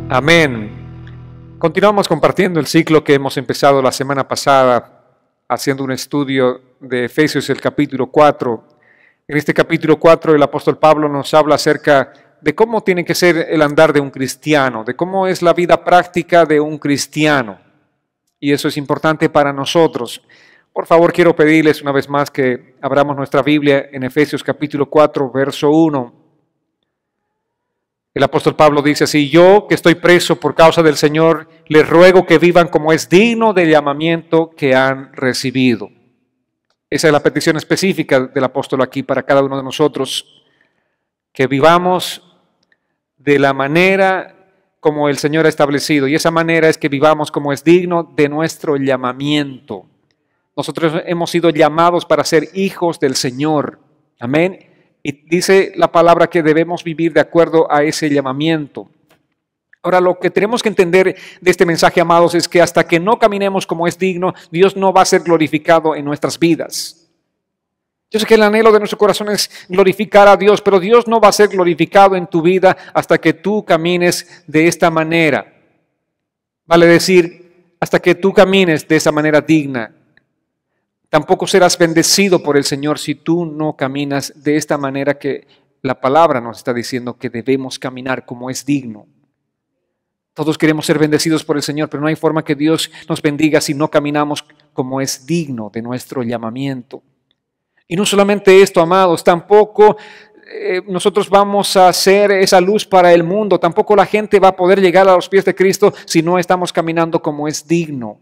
Amén. Continuamos compartiendo el ciclo que hemos empezado la semana pasada, haciendo un estudio de Efesios, el capítulo 4. En este capítulo 4 el apóstol Pablo nos habla acerca de cómo tiene que ser el andar de un cristiano, de cómo es la vida práctica de un cristiano. Y eso es importante para nosotros. Por favor, quiero pedirles una vez más que abramos nuestra Biblia en Efesios capítulo 4, verso 1. El apóstol Pablo dice así: yo que estoy preso por causa del Señor, les ruego que vivan como es digno del llamamiento que han recibido. Esa es la petición específica del apóstol aquí para cada uno de nosotros, que vivamos de la manera como el Señor ha establecido, y esa manera es que vivamos como es digno de nuestro llamamiento. Nosotros hemos sido llamados para ser hijos del Señor. Amén. Y dice la palabra que debemos vivir de acuerdo a ese llamamiento. Ahora, lo que tenemos que entender de este mensaje, amados, es que hasta que no caminemos como es digno, Dios no va a ser glorificado en nuestras vidas. Yo sé que el anhelo de nuestro corazón es glorificar a Dios, pero Dios no va a ser glorificado en tu vida hasta que tú camines de esta manera. Vale decir, hasta que tú camines de esa manera digna. Tampoco serás bendecido por el Señor si tú no caminas de esta manera que la palabra nos está diciendo que debemos caminar como es digno. Todos queremos ser bendecidos por el Señor, pero no hay forma que Dios nos bendiga si no caminamos como es digno de nuestro llamamiento. Y no solamente esto, amados, tampoco nosotros vamos a ser esa luz para el mundo. Tampoco la gente va a poder llegar a los pies de Cristo si no estamos caminando como es digno.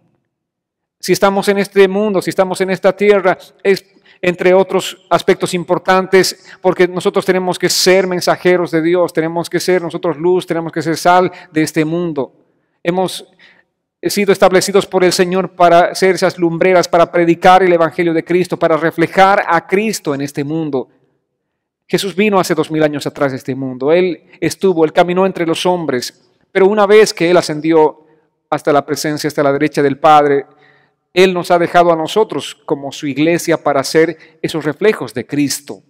Si estamos en este mundo, si estamos en esta tierra, es entre otros aspectos importantes, porque nosotros tenemos que ser mensajeros de Dios, tenemos que ser nosotros luz, tenemos que ser sal de este mundo. Hemos sido establecidos por el Señor para ser esas lumbreras, para predicar el Evangelio de Cristo, para reflejar a Cristo en este mundo. Jesús vino hace 2000 años atrás a este mundo. Él caminó entre los hombres, pero una vez que Él ascendió hasta la presencia, hasta la derecha del Padre, Él nos ha dejado a nosotros como su iglesia para ser esos reflejos de Cristo.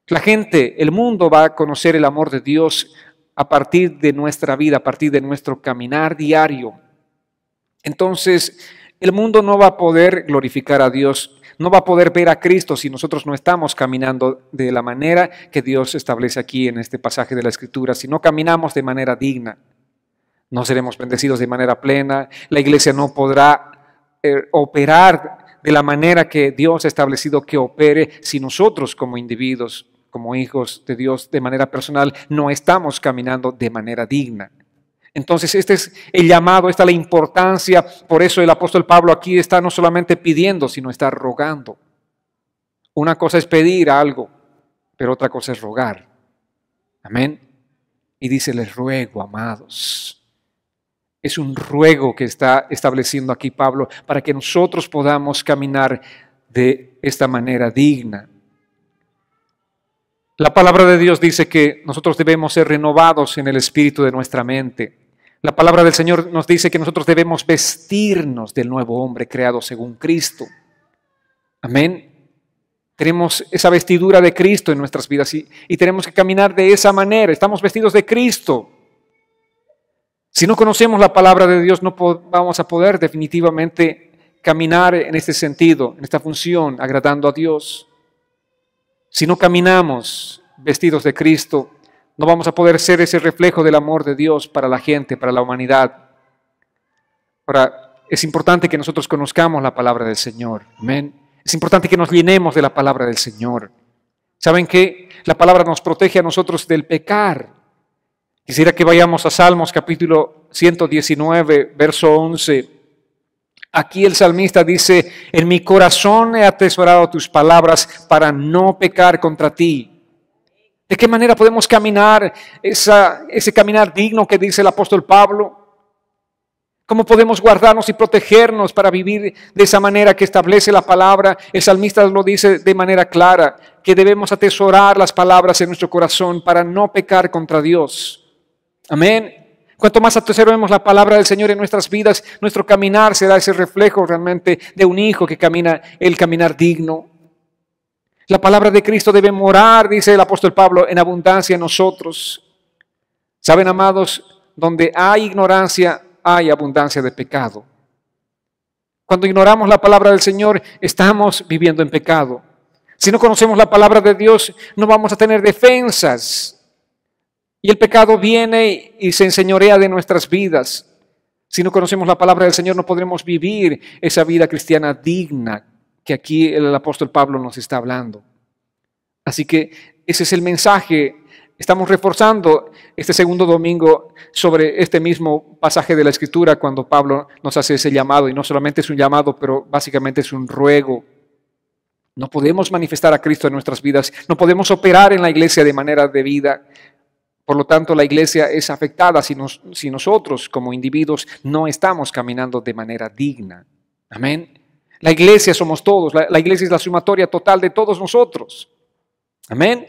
La gente, el mundo va a conocer el amor de Dios a partir de nuestra vida, a partir de nuestro caminar diario. Entonces, el mundo no va a poder glorificar a Dios, no va a poder ver a Cristo si nosotros no estamos caminando de la manera que Dios establece aquí en este pasaje de la Escritura. Si no caminamos de manera digna, no seremos bendecidos de manera plena, la iglesia no podrá operar de la manera que Dios ha establecido que opere si nosotros como individuos, como hijos de Dios de manera personal, no estamos caminando de manera digna. Entonces este es el llamado, esta es la importancia. Por eso el apóstol Pablo aquí está no solamente pidiendo, sino está rogando. Una cosa es pedir algo, pero otra cosa es rogar. Amén. Y dice: les ruego, amados. Es un ruego que está estableciendo aquí Pablo para que nosotros podamos caminar de esta manera digna. La palabra de Dios dice que nosotros debemos ser renovados en el espíritu de nuestra mente. La palabra del Señor nos dice que nosotros debemos vestirnos del nuevo hombre creado según Cristo. Amén. Tenemos esa vestidura de Cristo en nuestras vidas y tenemos que caminar de esa manera. Estamos vestidos de Cristo. Si no conocemos la palabra de Dios, no vamos a poder definitivamente caminar en este sentido, en esta función, agradando a Dios. Si no caminamos vestidos de Cristo, no vamos a poder ser ese reflejo del amor de Dios para la gente, para la humanidad. Ahora, es importante que nosotros conozcamos la palabra del Señor. Amén. Es importante que nos llenemos de la palabra del Señor. ¿Saben qué? La palabra nos protege a nosotros del pecar. Quisiera que vayamos a Salmos capítulo 119, verso 11. Aquí el salmista dice: en mi corazón he atesorado tus palabras para no pecar contra ti. ¿De qué manera podemos caminar ese caminar digno que dice el apóstol Pablo? ¿Cómo podemos guardarnos y protegernos para vivir de esa manera que establece la palabra? El salmista lo dice de manera clara, que debemos atesorar las palabras en nuestro corazón para no pecar contra Dios. Amén. Cuanto más atesoremos la palabra del Señor en nuestras vidas, nuestro caminar será ese reflejo realmente de un hijo que camina el caminar digno. La palabra de Cristo debe morar, dice el apóstol Pablo, en abundancia en nosotros. Saben, amados, donde hay ignorancia, hay abundancia de pecado. Cuando ignoramos la palabra del Señor, estamos viviendo en pecado. Si no conocemos la palabra de Dios, no vamos a tener defensas. Y el pecado viene y se enseñorea de nuestras vidas. Si no conocemos la palabra del Señor, no podremos vivir esa vida cristiana digna que aquí el apóstol Pablo nos está hablando. Así que ese es el mensaje. Estamos reforzando este segundo domingo sobre este mismo pasaje de la Escritura cuando Pablo nos hace ese llamado. Y no solamente es un llamado, pero básicamente es un ruego. No podemos manifestar a Cristo en nuestras vidas. No podemos operar en la iglesia de manera debida. Por lo tanto, la iglesia es afectada si nosotros como individuos no estamos caminando de manera digna. Amén. La iglesia somos todos. La iglesia es la sumatoria total de todos nosotros. Amén.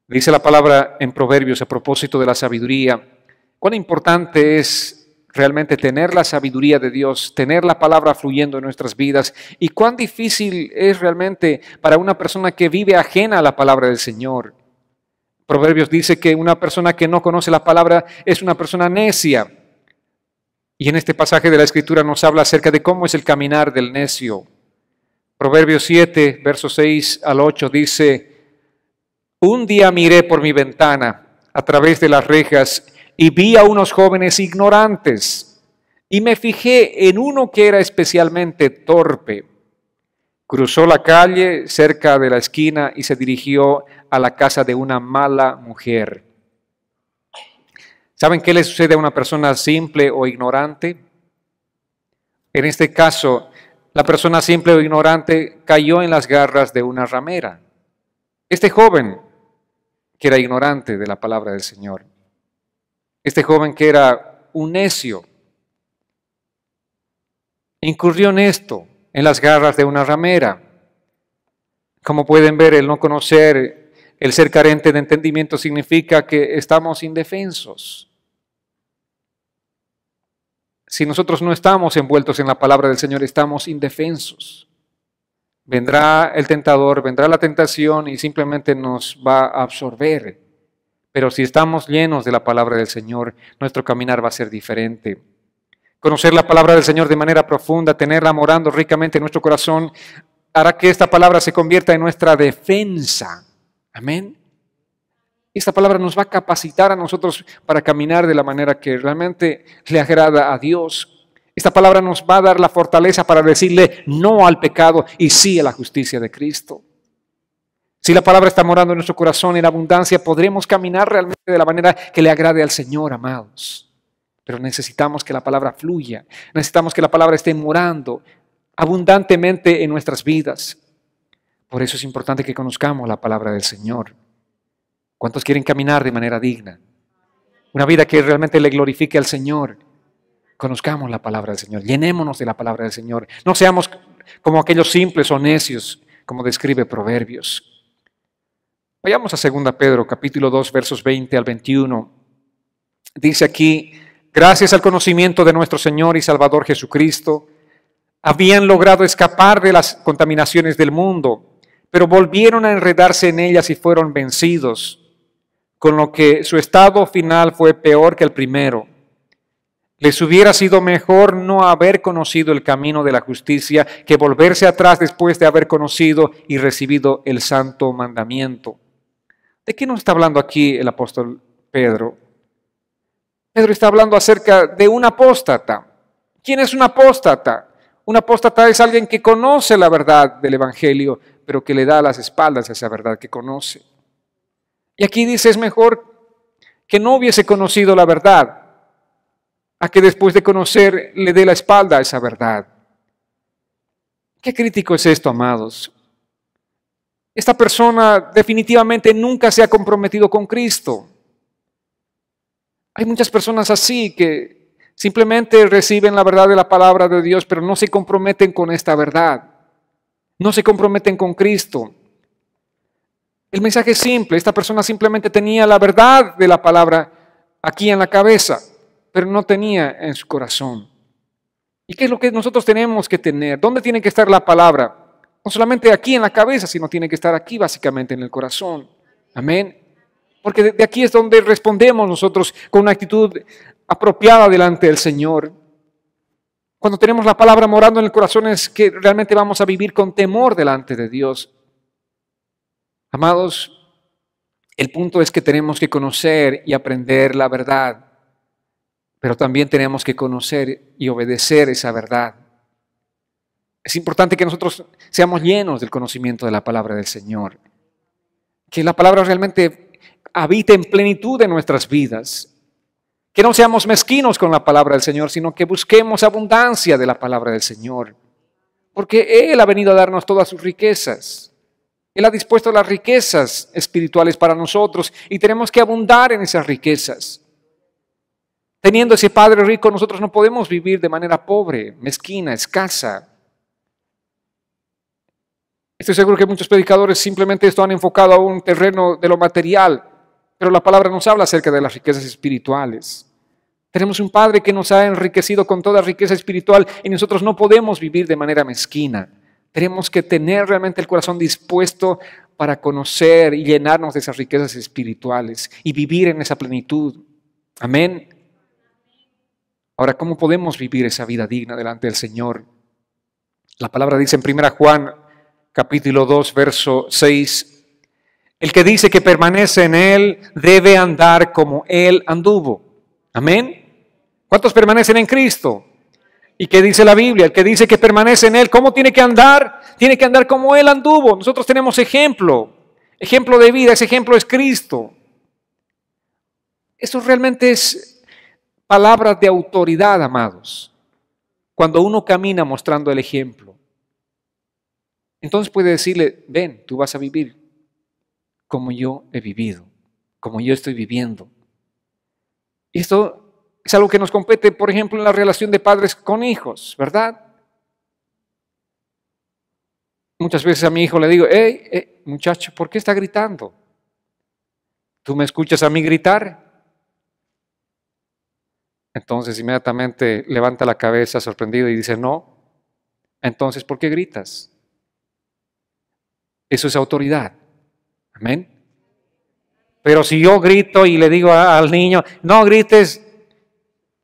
Dice la palabra en Proverbios a propósito de la sabiduría. Cuán importante es realmente tener la sabiduría de Dios, tener la palabra fluyendo en nuestras vidas, y cuán difícil es realmente para una persona que vive ajena a la palabra del Señor. Proverbios dice que una persona que no conoce la palabra es una persona necia. Y en este pasaje de la Escritura nos habla acerca de cómo es el caminar del necio. Proverbios 7, versos 6 al 8 dice: un día miré por mi ventana a través de las rejas y vi a unos jóvenes ignorantes y me fijé en uno que era especialmente torpe. Cruzó la calle cerca de la esquina y se dirigió a la casa de una mala mujer. ¿Saben qué le sucede a una persona simple o ignorante? En este caso, la persona simple o ignorante cayó en las garras de una ramera. Este joven, que era ignorante de la palabra del Señor, este joven que era un necio, incurrió en esto, en las garras de una ramera. Como pueden ver, el no conocer, el ser carente de entendimiento significa que estamos indefensos. Si nosotros no estamos envueltos en la palabra del Señor, estamos indefensos. Vendrá el tentador, vendrá la tentación y simplemente nos va a absorber. Pero si estamos llenos de la palabra del Señor, nuestro caminar va a ser diferente. Conocer la palabra del Señor de manera profunda, tenerla morando ricamente en nuestro corazón, hará que esta palabra se convierta en nuestra defensa. Amén. Esta palabra nos va a capacitar a nosotros para caminar de la manera que realmente le agrada a Dios. Esta palabra nos va a dar la fortaleza para decirle no al pecado y sí a la justicia de Cristo. Si la palabra está morando en nuestro corazón en abundancia, podremos caminar realmente de la manera que le agrade al Señor, amados. Pero necesitamos que la palabra fluya, necesitamos que la palabra esté morando abundantemente en nuestras vidas. Por eso es importante que conozcamos la palabra del Señor. ¿Cuántos quieren caminar de manera digna? Una vida que realmente le glorifique al Señor. Conozcamos la palabra del Señor, llenémonos de la palabra del Señor. No seamos como aquellos simples o necios, como describe Proverbios. Vayamos a 2 Pedro, capítulo 2, versos 20 al 21. Dice aquí: gracias al conocimiento de nuestro Señor y Salvador Jesucristo, habían logrado escapar de las contaminaciones del mundo, pero volvieron a enredarse en ellas y fueron vencidos, con lo que su estado final fue peor que el primero. Les hubiera sido mejor no haber conocido el camino de la justicia que volverse atrás después de haber conocido y recibido el santo mandamiento. ¿De qué nos está hablando aquí el apóstol Pedro? Pedro está hablando acerca de un apóstata. ¿Quién es un apóstata? Un apóstata es alguien que conoce la verdad del Evangelio, pero que le da las espaldas a esa verdad que conoce. Y aquí dice: es mejor que no hubiese conocido la verdad, a que después de conocer le dé la espalda a esa verdad. ¿Qué crítico es esto, amados? Esta persona definitivamente nunca se ha comprometido con Cristo. Hay muchas personas así que simplemente reciben la verdad de la palabra de Dios, pero no se comprometen con esta verdad. No se comprometen con Cristo. El mensaje es simple. Esta persona simplemente tenía la verdad de la palabra aquí en la cabeza, pero no tenía en su corazón. ¿Y qué es lo que nosotros tenemos que tener? ¿Dónde tiene que estar la palabra? No solamente aquí en la cabeza, sino tiene que estar aquí básicamente en el corazón. Amén. Porque de aquí es donde respondemos nosotros con una actitud apropiada delante del Señor. Cuando tenemos la palabra morando en el corazón es que realmente vamos a vivir con temor delante de Dios. Amados, el punto es que tenemos que conocer y aprender la verdad, pero también tenemos que conocer y obedecer esa verdad. Es importante que nosotros seamos llenos del conocimiento de la palabra del Señor, que la palabra realmente habite en plenitud en nuestras vidas. Que no seamos mezquinos con la palabra del Señor, sino que busquemos abundancia de la palabra del Señor. Porque Él ha venido a darnos todas sus riquezas. Él ha dispuesto las riquezas espirituales para nosotros y tenemos que abundar en esas riquezas. Teniendo ese Padre rico, nosotros no podemos vivir de manera pobre, mezquina, escasa. Estoy seguro que muchos predicadores simplemente esto han enfocado a un terreno de lo material. Pero la palabra nos habla acerca de las riquezas espirituales. Tenemos un Padre que nos ha enriquecido con toda riqueza espiritual y nosotros no podemos vivir de manera mezquina. Tenemos que tener realmente el corazón dispuesto para conocer y llenarnos de esas riquezas espirituales y vivir en esa plenitud. Amén. Ahora, ¿cómo podemos vivir esa vida digna delante del Señor? La palabra dice en 1 Juan capítulo 2, verso 6, el que dice que permanece en Él debe andar como Él anduvo. Amén. ¿Cuántos permanecen en Cristo? ¿Y qué dice la Biblia? El que dice que permanece en Él, ¿cómo tiene que andar? Tiene que andar como Él anduvo. Nosotros tenemos ejemplo de vida, ese ejemplo es Cristo. Eso realmente es palabras de autoridad, amados. Cuando uno camina mostrando el ejemplo, entonces puede decirle, ven, tú vas a vivir como yo he vivido, como yo estoy viviendo. Y esto es algo que nos compete, por ejemplo, en la relación de padres con hijos, ¿verdad? Muchas veces a mi hijo le digo, hey, muchacho, ¿por qué está gritando? ¿Tú me escuchas a mí gritar? Entonces inmediatamente levanta la cabeza sorprendido y dice, no. Entonces, ¿por qué gritas? Eso es autoridad. Amén. Pero si yo grito y le digo al niño, no grites,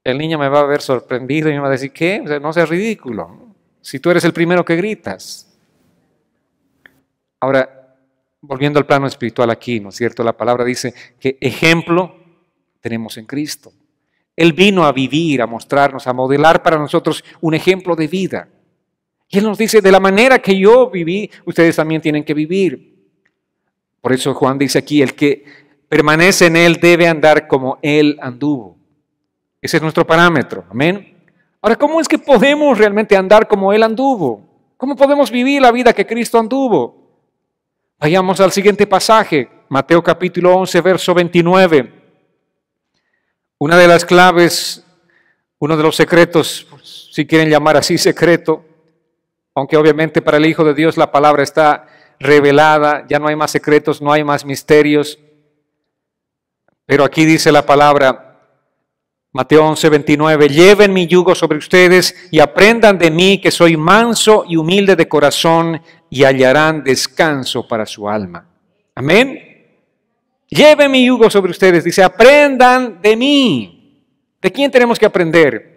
el niño me va a ver sorprendido y me va a decir, ¿qué? O sea, no seas ridículo. Si tú eres el primero que gritas. Ahora, volviendo al plano espiritual aquí, ¿no es cierto? La palabra dice que ejemplo tenemos en Cristo. Él vino a vivir, a mostrarnos, a modelar para nosotros un ejemplo de vida. Y Él nos dice, de la manera que yo viví, ustedes también tienen que vivir. Por eso Juan dice aquí, el que permanece en Él debe andar como Él anduvo. Ese es nuestro parámetro, amén. Ahora, ¿cómo es que podemos realmente andar como Él anduvo? ¿Cómo podemos vivir la vida que Cristo anduvo? Vayamos al siguiente pasaje, Mateo capítulo 11, verso 29. Una de las claves, uno de los secretos, si quieren llamar así secreto, aunque obviamente para el Hijo de Dios la palabra está revelada, ya no hay más secretos, no hay más misterios. Pero aquí dice la palabra, Mateo 11, 29, lleven mi yugo sobre ustedes y aprendan de mí que soy manso y humilde de corazón y hallarán descanso para su alma. Amén. Lleven mi yugo sobre ustedes, dice, aprendan de mí. ¿De quién tenemos que aprender?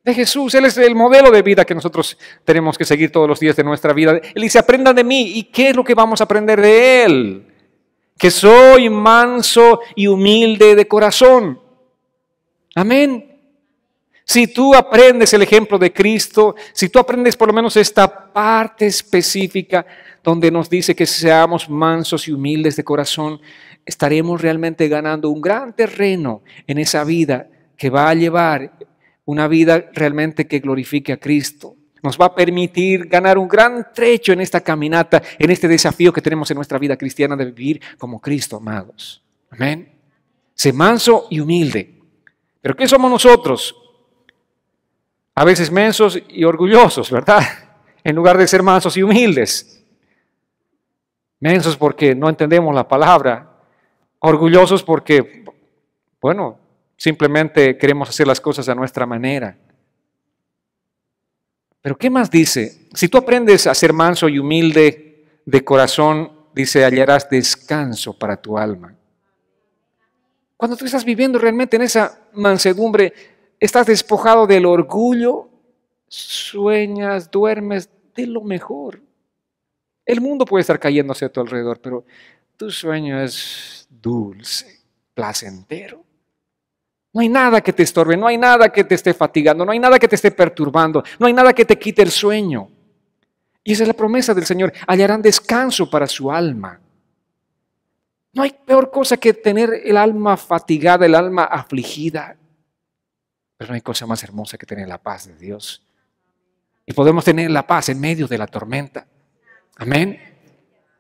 De Jesús. Él es el modelo de vida que nosotros tenemos que seguir todos los días de nuestra vida. Él dice, aprendan de mí. ¿Y qué es lo que vamos a aprender de Él? Que soy manso y humilde de corazón. Amén. Si tú aprendes el ejemplo de Cristo, si tú aprendes por lo menos esta parte específica donde nos dice que seamos mansos y humildes de corazón, estaremos realmente ganando un gran terreno en esa vida que va a llevar una vida realmente que glorifique a Cristo. Nos va a permitir ganar un gran trecho en esta caminata, en este desafío que tenemos en nuestra vida cristiana de vivir como Cristo, amados. Amén. Sé manso y humilde. ¿Pero qué somos nosotros? A veces mensos y orgullosos, ¿verdad? En lugar de ser mansos y humildes. Mensos porque no entendemos la palabra. Orgullosos porque, bueno, simplemente queremos hacer las cosas a nuestra manera. Pero ¿qué más dice? Si tú aprendes a ser manso y humilde de corazón, dice, hallarás descanso para tu alma. Cuando tú estás viviendo realmente en esa mansedumbre, estás despojado del orgullo, sueñas, duermes de lo mejor. El mundo puede estar cayéndose a tu alrededor, pero tu sueño es dulce, placentero. No hay nada que te estorbe, no hay nada que te esté fatigando, no hay nada que te esté perturbando, no hay nada que te quite el sueño. Y esa es la promesa del Señor, hallarán descanso para su alma. No hay peor cosa que tener el alma fatigada, el alma afligida. Pero no hay cosa más hermosa que tener la paz de Dios. Y podemos tener la paz en medio de la tormenta. Amén.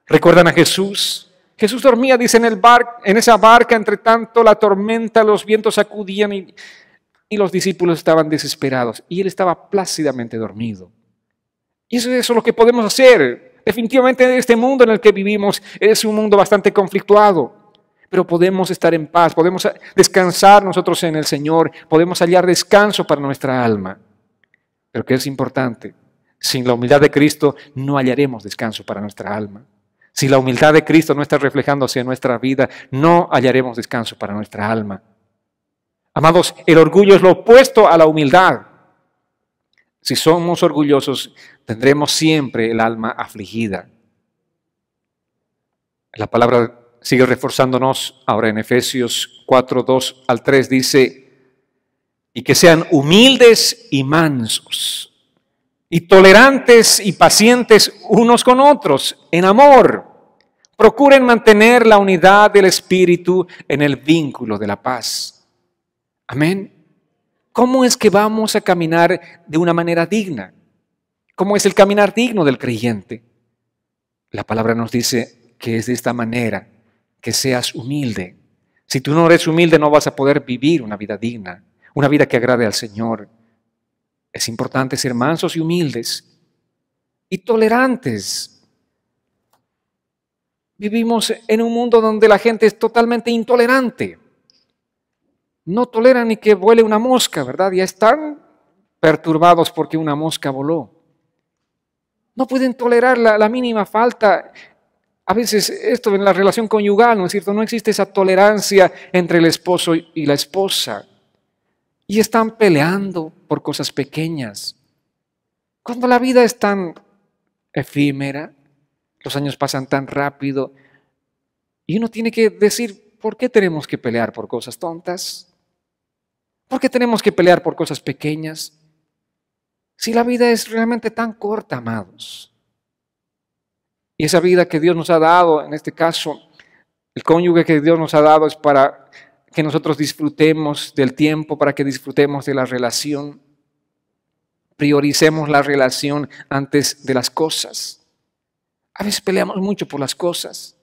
¿Recuerdan a Jesús? Jesús dormía, dice, en esa barca, entre tanto la tormenta, los vientos sacudían y los discípulos estaban desesperados. Y él estaba plácidamente dormido. Y eso es lo que podemos hacer. Definitivamente este mundo en el que vivimos es un mundo bastante conflictuado. Pero podemos estar en paz, podemos descansar nosotros en el Señor, podemos hallar descanso para nuestra alma. Pero que es importante, sin la humildad de Cristo no hallaremos descanso para nuestra alma. Si la humildad de Cristo no está reflejándose en nuestra vida, no hallaremos descanso para nuestra alma. Amados, el orgullo es lo opuesto a la humildad. Si somos orgullosos, tendremos siempre el alma afligida. La palabra sigue reforzándonos ahora en Efesios 4, 2 al 3, dice, y que sean humildes y mansos, y tolerantes y pacientes unos con otros, en amor. Procuren mantener la unidad del Espíritu en el vínculo de la paz. Amén. ¿Cómo es que vamos a caminar de una manera digna? ¿Cómo es el caminar digno del creyente? La palabra nos dice que es de esta manera, que seas humilde. Si tú no eres humilde, no vas a poder vivir una vida digna, una vida que agrade al Señor. Es importante ser mansos y humildes y tolerantes. Vivimos en un mundo donde la gente es totalmente intolerante. No toleran ni que vuele una mosca, ¿verdad? Ya están perturbados porque una mosca voló. No pueden tolerar la mínima falta. A veces esto en la relación conyugal, ¿no es cierto? No existe esa tolerancia entre el esposo y la esposa. Y están peleando por cosas pequeñas. Cuando la vida es tan efímera, los años pasan tan rápido, y uno tiene que decir, ¿por qué tenemos que pelear por cosas tontas? ¿Por qué tenemos que pelear por cosas pequeñas? Si la vida es realmente tan corta, amados. Y esa vida que Dios nos ha dado, en este caso, el cónyuge que Dios nos ha dado es para que nosotros disfrutemos del tiempo, para que disfrutemos de la relación. Prioricemos la relación antes de las cosas. A veces peleamos mucho por las cosas,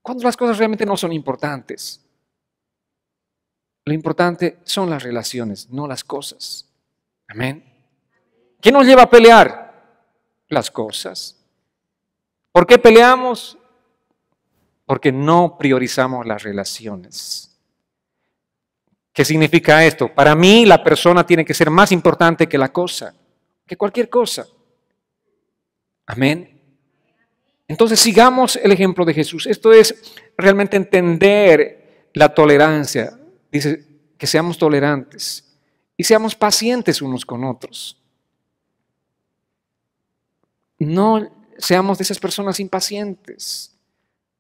cuando las cosas realmente no son importantes. Lo importante son las relaciones, no las cosas. Amén. ¿Qué nos lleva a pelear? Las cosas. ¿Por qué peleamos? Porque no priorizamos las relaciones. ¿Qué significa esto? Para mí la persona tiene que ser más importante que la cosa, que cualquier cosa. Amén. Entonces sigamos el ejemplo de Jesús. Esto es realmente entender la tolerancia. Dice que seamos tolerantes y seamos pacientes unos con otros. No seamos de esas personas impacientes.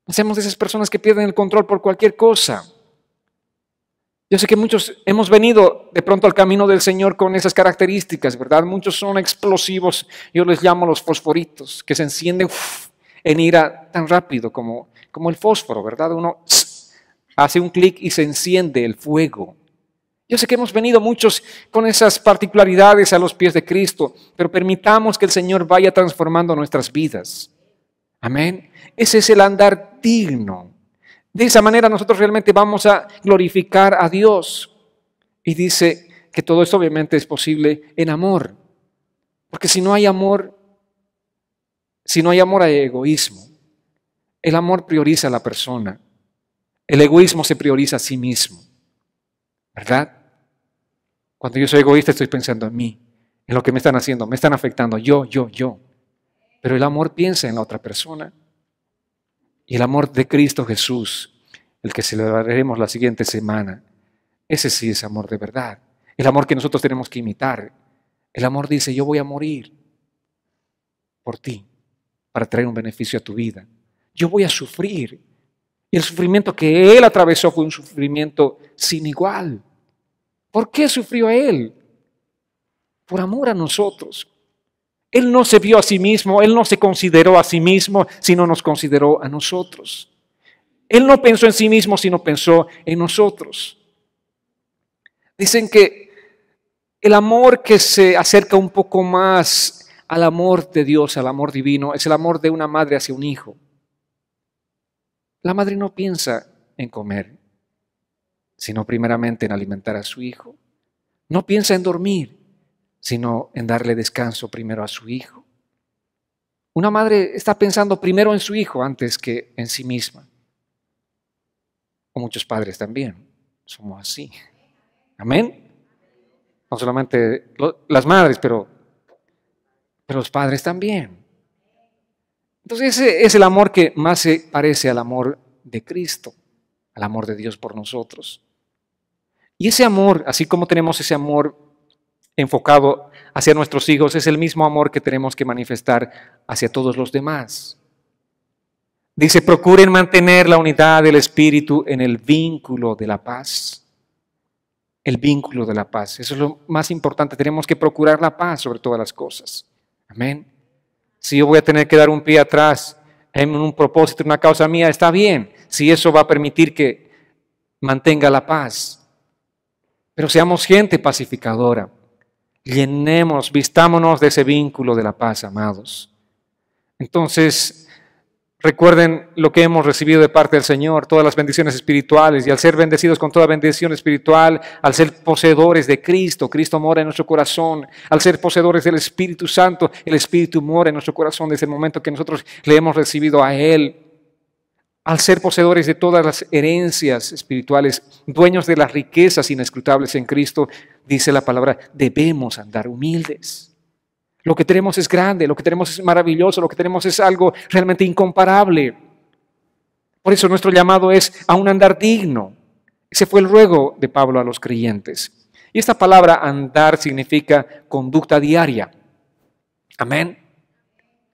No seamos de esas personas que pierden el control por cualquier cosa. Yo sé que muchos hemos venido de pronto al camino del Señor con esas características, ¿verdad? Muchos son explosivos, yo les llamo los fosforitos, que se encienden en ira tan rápido como el fósforo, ¿verdad? Uno hace un clic y se enciende el fuego. Yo sé que hemos venido muchos con esas particularidades a los pies de Cristo, pero permitamos que el Señor vaya transformando nuestras vidas. Amén. Ese es el andar digno. De esa manera nosotros realmente vamos a glorificar a Dios. Y dice que todo esto obviamente es posible en amor. Porque si no hay amor hay egoísmo. El amor prioriza a la persona. El egoísmo se prioriza a sí mismo. ¿Verdad? Cuando yo soy egoísta estoy pensando en mí, en lo que me están haciendo, me están afectando, yo. Pero el amor piensa en la otra persona. Y el amor de Cristo Jesús el que celebraremos la siguiente semana. Ese sí es amor de verdad. El amor que nosotros tenemos que imitar. El amor dice, yo voy a morir por ti para traer un beneficio a tu vida. Yo voy a sufrir. Y el sufrimiento que Él atravesó fue un sufrimiento sin igual. ¿Por qué sufrió Él? Por amor a nosotros. Él no se vio a sí mismo, Él no se consideró a sí mismo, sino nos consideró a nosotros. Él no pensó en sí mismo, sino pensó en nosotros. Dicen que el amor que se acerca un poco más al amor de Dios, al amor divino, es el amor de una madre hacia un hijo. La madre no piensa en comer, sino primeramente en alimentar a su hijo. No piensa en dormir, sino en darle descanso primero a su hijo. Una madre está pensando primero en su hijo antes que en sí misma. O muchos padres también somos así. Amén. No solamente las madres, pero los padres también. Entonces ese es el amor que más se parece al amor de Cristo, al amor de Dios por nosotros. Y ese amor, así como tenemos ese amor enfocado hacia nuestros hijos, es el mismo amor que tenemos que manifestar hacia todos los demás. Dice, procuren mantener la unidad del Espíritu en el vínculo de la paz. El vínculo de la paz. Eso es lo más importante. Tenemos que procurar la paz sobre todas las cosas. Amén. Si yo voy a tener que dar un pie atrás en un propósito, en una causa mía, está bien. Si eso va a permitir que mantenga la paz. Pero seamos gente pacificadora. Llenemos, vistámonos de ese vínculo de la paz, amados. Entonces, recuerden lo que hemos recibido de parte del Señor, todas las bendiciones espirituales, y al ser bendecidos con toda bendición espiritual, al ser poseedores de Cristo, Cristo mora en nuestro corazón, al ser poseedores del Espíritu Santo, el Espíritu mora en nuestro corazón desde el momento que nosotros le hemos recibido a Él. Al ser poseedores de todas las herencias espirituales, dueños de las riquezas inescrutables en Cristo, dice la palabra, debemos andar humildes. Lo que tenemos es grande, lo que tenemos es maravilloso, lo que tenemos es algo realmente incomparable. Por eso nuestro llamado es a un andar digno. Ese fue el ruego de Pablo a los creyentes. Y esta palabra andar significa conducta diaria. Amén.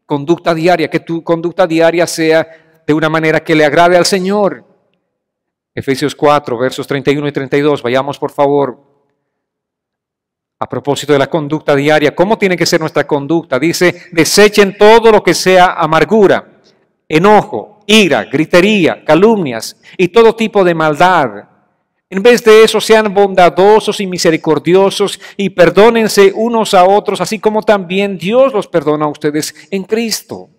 Conducta diaria, que tu conducta diaria sea de una manera que le agrade al Señor. Efesios 4, versos 31 y 32. Vayamos, por favor. A propósito de la conducta diaria, ¿cómo tiene que ser nuestra conducta? Dice, desechen todo lo que sea amargura, enojo, ira, gritería, calumnias y todo tipo de maldad. En vez de eso, sean bondadosos y misericordiosos y perdónense unos a otros, así como también Dios los perdona a ustedes en Cristo.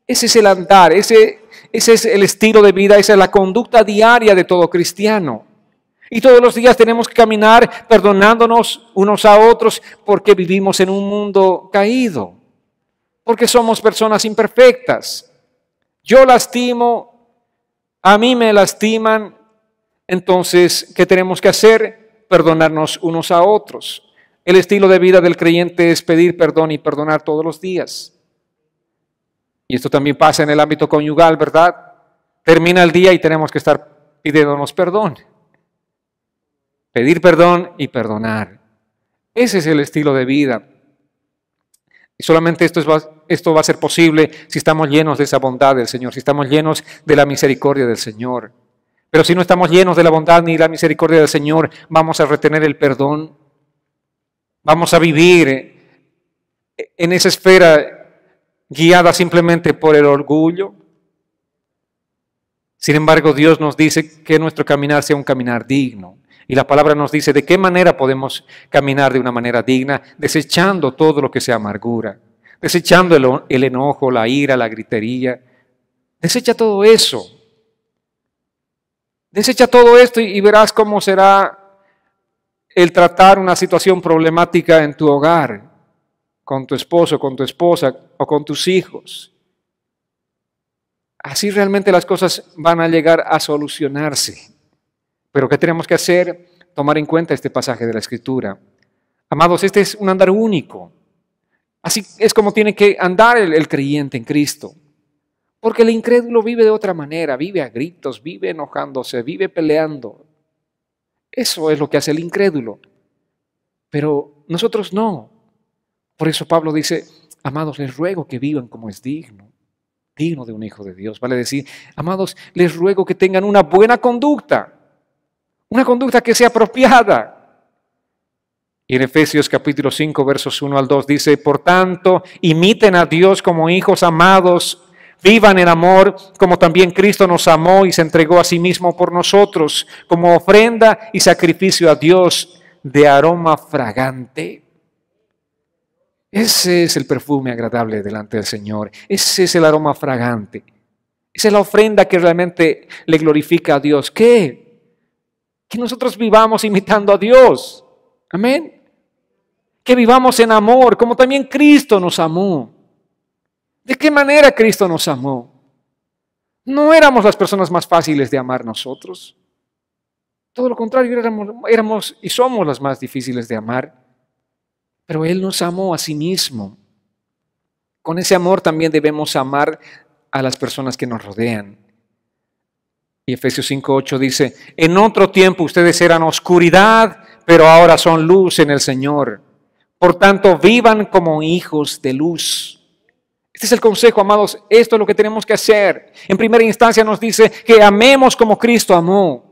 Ese es el andar, ese es el estilo de vida, esa es la conducta diaria de todo cristiano. Y todos los días tenemos que caminar perdonándonos unos a otros porque vivimos en un mundo caído, porque somos personas imperfectas. Yo lastimo, a mí me lastiman, entonces, ¿qué tenemos que hacer? Perdonarnos unos a otros. El estilo de vida del creyente es pedir perdón y perdonar todos los días. Y esto también pasa en el ámbito conyugal, ¿verdad? Termina el día y tenemos que estar pidiéndonos perdón. Pedir perdón y perdonar. Ese es el estilo de vida. Y solamente esto va a ser posible si estamos llenos de esa bondad del Señor, si estamos llenos de la misericordia del Señor. Pero si no estamos llenos de la bondad ni la misericordia del Señor, vamos a retener el perdón. Vamos a vivir en esa esfera guiada simplemente por el orgullo. Sin embargo, Dios nos dice que nuestro caminar sea un caminar digno. Y la palabra nos dice de qué manera podemos caminar de una manera digna, desechando todo lo que sea amargura, desechando el enojo, la ira, la gritería. Desecha todo eso. Desecha todo esto y verás cómo será el tratar una situación problemática en tu hogar, con tu esposo, con tu esposa o con tus hijos. Así realmente las cosas van a llegar a solucionarse. Pero ¿qué tenemos que hacer? Tomar en cuenta este pasaje de la Escritura. Amados, este es un andar único. Así es como tiene que andar el creyente en Cristo. Porque el incrédulo vive de otra manera, vive a gritos, vive enojándose, vive peleando. Eso es lo que hace el incrédulo. Pero nosotros no. Por eso Pablo dice, amados, les ruego que vivan como es digno de un hijo de Dios. Vale decir, amados, les ruego que tengan una buena conducta, una conducta que sea apropiada. Y en Efesios capítulo 5, versos 1 al 2 dice, por tanto, imiten a Dios como hijos amados, vivan en amor, como también Cristo nos amó y se entregó a sí mismo por nosotros, como ofrenda y sacrificio a Dios de aroma fragante. Ese es el perfume agradable delante del Señor. Ese es el aroma fragante. Esa es la ofrenda que realmente le glorifica a Dios. ¿Qué? Que nosotros vivamos imitando a Dios. Amén. Que vivamos en amor, como también Cristo nos amó. ¿De qué manera Cristo nos amó? No éramos las personas más fáciles de amar nosotros. Todo lo contrario, éramos y somos las más difíciles de amar. Pero Él nos amó a sí mismo. Con ese amor también debemos amar a las personas que nos rodean. Y Efesios 5:8 dice, en otro tiempo ustedes eran oscuridad, pero ahora son luz en el Señor. Por tanto, vivan como hijos de luz. Este es el consejo, amados. Esto es lo que tenemos que hacer. En primera instancia nos dice que amemos como Cristo amó,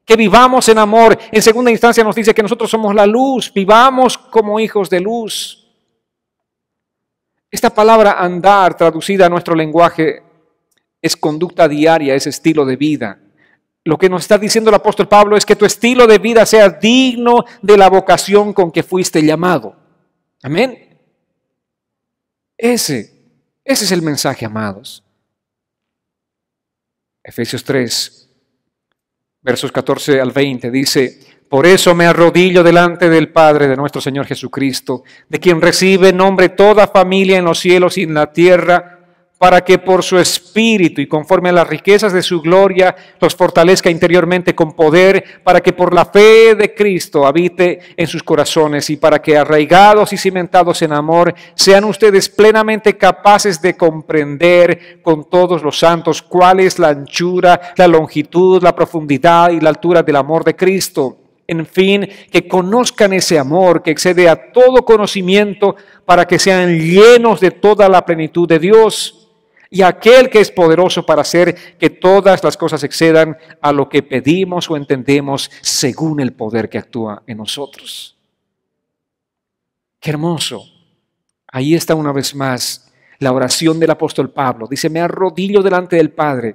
que vivamos en amor. En segunda instancia nos dice que nosotros somos la luz, vivamos como hijos de luz. Esta palabra andar, traducida a nuestro lenguaje, es conducta diaria, es estilo de vida. Lo que nos está diciendo el apóstol Pablo es que tu estilo de vida sea digno de la vocación con que fuiste llamado. Amén. Ese es el mensaje, amados. Efesios 3, versos 14 al 20 dice, por eso me arrodillo delante del Padre de nuestro Señor Jesucristo, de quien recibe nombre toda familia en los cielos y en la tierra, para que por su Espíritu y conforme a las riquezas de su gloria los fortalezca interiormente con poder, para que por la fe de Cristo habite en sus corazones y para que arraigados y cimentados en amor sean ustedes plenamente capaces de comprender con todos los santos cuál es la anchura, la longitud, la profundidad y la altura del amor de Cristo. En fin, que conozcan ese amor que excede a todo conocimiento para que sean llenos de toda la plenitud de Dios. Y aquel que es poderoso para hacer que todas las cosas excedan a lo que pedimos o entendemos según el poder que actúa en nosotros. Qué hermoso. Ahí está una vez más la oración del apóstol Pablo. Dice, me arrodillo delante del Padre.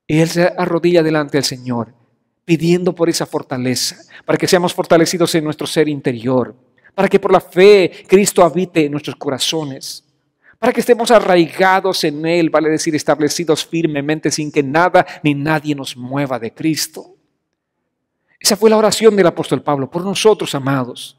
Y él se arrodilla delante del Señor, pidiendo por esa fortaleza, para que seamos fortalecidos en nuestro ser interior, para que por la fe Cristo habite en nuestros corazones, para que estemos arraigados en Él, vale decir, establecidos firmemente sin que nada ni nadie nos mueva de Cristo. Esa fue la oración del apóstol Pablo por nosotros, amados.